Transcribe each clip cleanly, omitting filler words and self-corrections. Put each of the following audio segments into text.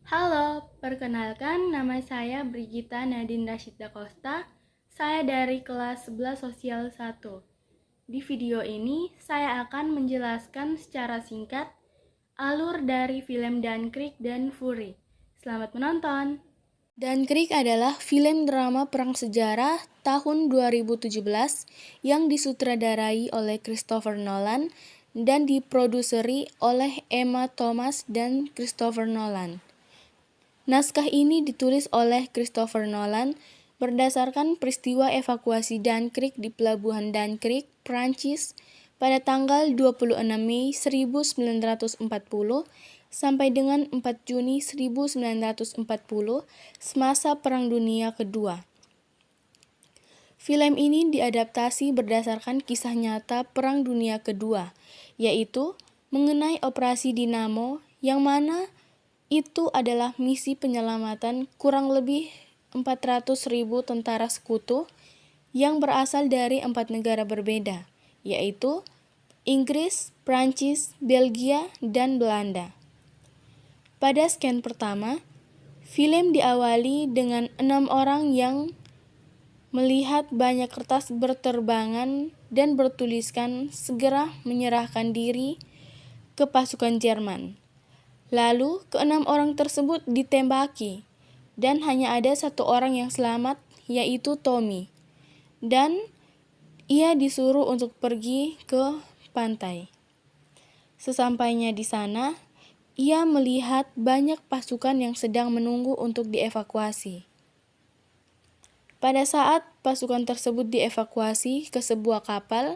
Halo, perkenalkan nama saya Brigita Nadine Rashid Da Costa. Saya dari kelas 11 Sosial 1. Di video ini, saya akan menjelaskan secara singkat alur dari film Dunkirk dan Fury. Selamat menonton! Dunkirk adalah film drama perang sejarah tahun 2017 yang disutradarai oleh Christopher Nolan dan diproduseri oleh Emma Thomas dan Christopher Nolan. Naskah ini ditulis oleh Christopher Nolan berdasarkan peristiwa evakuasi Dunkirk di pelabuhan Dunkirk, Prancis pada tanggal 26 Mei 1940 sampai dengan 4 Juni 1940 semasa Perang Dunia Kedua. Film ini diadaptasi berdasarkan kisah nyata Perang Dunia Kedua, yaitu mengenai Operasi Dinamo yang mana itu adalah misi penyelamatan kurang lebih 400.000 tentara sekutu yang berasal dari 4 negara berbeda, yaitu Inggris, Prancis, Belgia, dan Belanda. Pada scan pertama, film diawali dengan 6 orang yang melihat banyak kertas berterbangan dan bertuliskan segera menyerahkan diri ke pasukan Jerman. Lalu, ke-6 orang tersebut ditembaki, dan hanya ada 1 orang yang selamat, yaitu Tommy. Dan ia disuruh untuk pergi ke pantai. Sesampainya di sana, ia melihat banyak pasukan yang sedang menunggu untuk dievakuasi. Pada saat pasukan tersebut dievakuasi ke sebuah kapal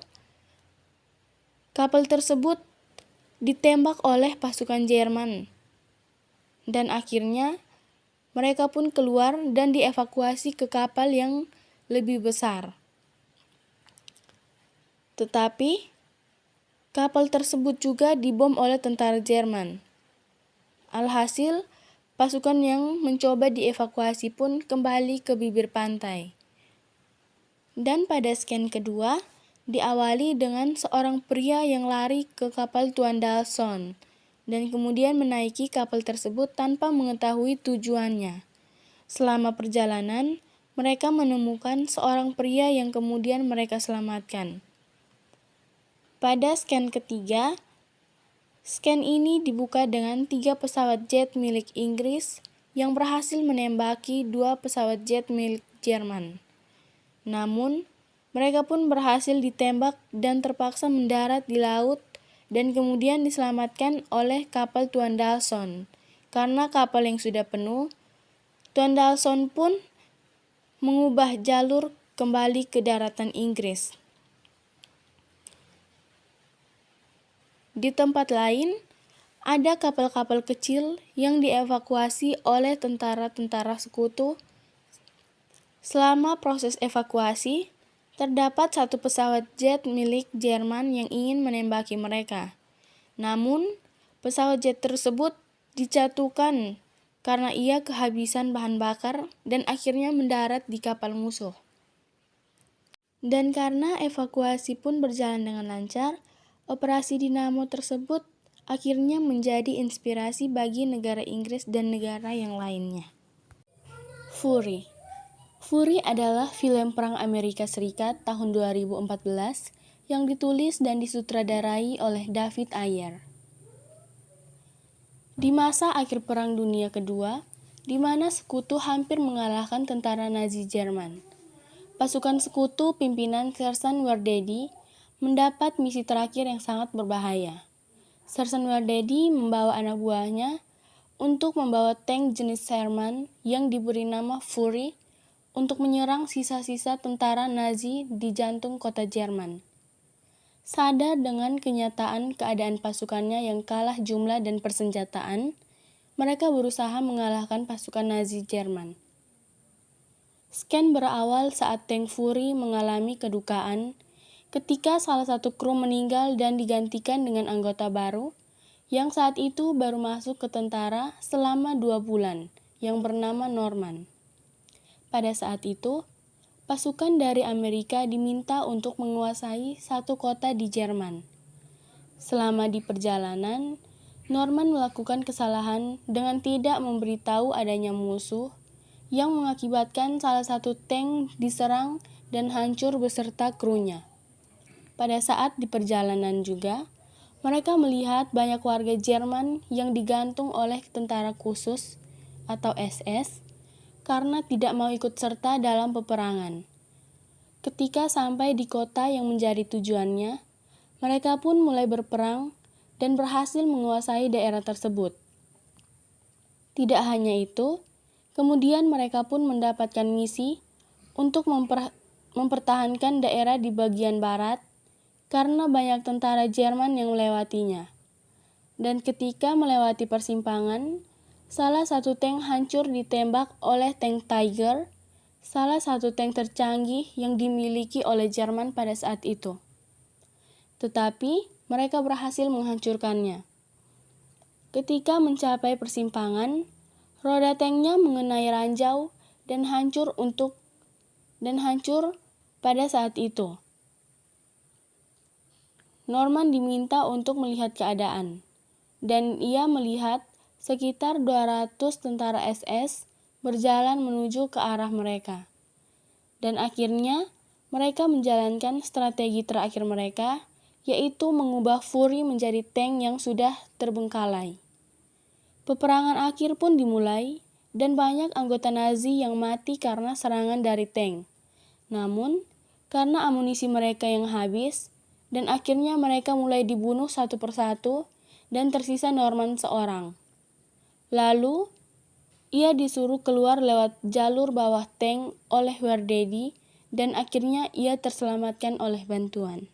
tersebut ditembak oleh pasukan Jerman. Dan akhirnya mereka pun keluar dan dievakuasi ke kapal yang lebih besar. Tetapi kapal tersebut juga dibom oleh tentara Jerman. Alhasil, pasukan yang mencoba dievakuasi pun kembali ke bibir pantai. Dan pada scan kedua, diawali dengan seorang pria yang lari ke kapal Tuan Dalson dan kemudian menaiki kapal tersebut tanpa mengetahui tujuannya. Selama perjalanan, mereka menemukan seorang pria yang kemudian mereka selamatkan. Pada scan ketiga, scan ini dibuka dengan 3 pesawat jet milik Inggris yang berhasil menembaki 2 pesawat jet milik Jerman. Namun, mereka pun berhasil ditembak dan terpaksa mendarat di laut dan kemudian diselamatkan oleh kapal Tuan Dalson. Karena kapal yang sudah penuh, Tuan Dalson pun mengubah jalur kembali ke daratan Inggris. Di tempat lain, ada kapal-kapal kecil yang dievakuasi oleh tentara-tentara sekutu. Selama proses evakuasi, terdapat 1 pesawat jet milik Jerman yang ingin menembaki mereka. Namun, pesawat jet tersebut dijatuhkan karena ia kehabisan bahan bakar dan akhirnya mendarat di kapal musuh. Dan karena evakuasi pun berjalan dengan lancar, Operasi Dinamo tersebut akhirnya menjadi inspirasi bagi negara Inggris dan negara yang lainnya. Fury adalah film perang Amerika Serikat tahun 2014 yang ditulis dan disutradarai oleh David Ayer. Di masa akhir Perang Dunia Kedua, di mana sekutu hampir mengalahkan tentara Nazi Jerman, pasukan sekutu pimpinan Sersan Wardedi mendapat misi terakhir yang sangat berbahaya. Sersan Wardedi membawa anak buahnya untuk membawa tank jenis Sherman yang diberi nama Fury untuk menyerang sisa-sisa tentara Nazi di jantung kota Jerman. Sadar dengan kenyataan keadaan pasukannya yang kalah jumlah dan persenjataan, mereka berusaha mengalahkan pasukan Nazi Jerman. Scan berawal saat tank Fury mengalami kedukaan ketika salah satu kru meninggal dan digantikan dengan anggota baru yang saat itu baru masuk ke tentara selama 2 bulan yang bernama Norman. Pada saat itu, pasukan dari Amerika diminta untuk menguasai 1 kota di Jerman. Selama di perjalanan, Norman melakukan kesalahan dengan tidak memberitahu adanya musuh yang mengakibatkan salah satu tank diserang dan hancur beserta krunya. Pada saat di perjalanan juga, mereka melihat banyak warga Jerman yang digantung oleh tentara khusus atau SS karena tidak mau ikut serta dalam peperangan. Ketika sampai di kota yang menjadi tujuannya, mereka pun mulai berperang dan berhasil menguasai daerah tersebut. Tidak hanya itu, kemudian mereka pun mendapatkan misi untuk mempertahankan daerah di bagian barat karena banyak tentara Jerman yang melewatinya. Dan ketika melewati persimpangan, salah satu tank hancur ditembak oleh tank Tiger, salah satu tank tercanggih yang dimiliki oleh Jerman pada saat itu. Tetapi mereka berhasil menghancurkannya. Ketika mencapai persimpangan, roda tanknya mengenai ranjau dan hancur pada saat itu. Norman diminta untuk melihat keadaan, dan ia melihat sekitar 200 tentara SS berjalan menuju ke arah mereka. Dan akhirnya, mereka menjalankan strategi terakhir mereka, yaitu mengubah Fury menjadi tank yang sudah terbengkalai. Peperangan akhir pun dimulai, dan banyak anggota Nazi yang mati karena serangan dari tank. Namun, karena amunisi mereka yang habis, dan akhirnya mereka mulai dibunuh satu persatu, dan tersisa Norman seorang. Lalu, ia disuruh keluar lewat jalur bawah tank oleh Wardaddy, dan akhirnya ia terselamatkan oleh bantuan.